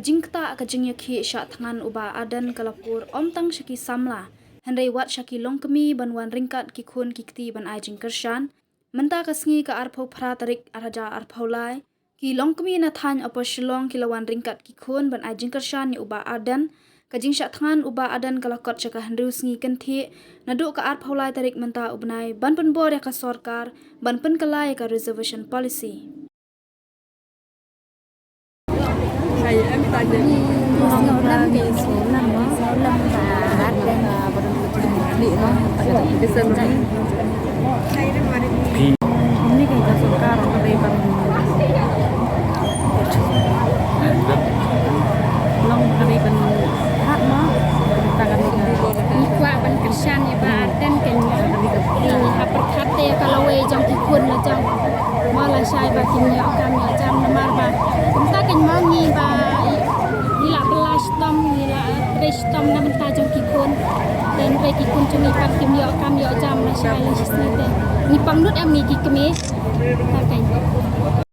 kajingta kajingya ki sya tangan uba adan kalapur omtang syaki samla henry wat syaki longkemi banwan ringkat ki khun ki kti ban ai jingkershan menta kasngi ka arpho phra tarik araja arphaulai ki longkemi na than apa shilong kilawan ringkat ki khun ban ai jingkershan ni uba adan kajing sya tangan uba adan kalakot syaka henry sngi kenthi naduk ka arphaulai tarik menta ubnai ban penbor ya ka sarkar ban penkalai ka reservation policy. Thầy em bị tài gì? Năm cái số năm đó, số năm và hát đen là bắt đầu bị nó cái sân này. Ini kayak jasa sekarang ada iban long ada iban hak no tangan ni kwa ban kersan ya ba arten ken ni haperkate kalau we jang tikun la jang mala sai ba kin ya kam ya jam namar ba kita ken mangi ba nila belas tom nila tres tom na benta jang tikun dan pe tikun cumi pat kim ya kam ya jam na sai la sisne ni pangnut ami ki kemis ta kan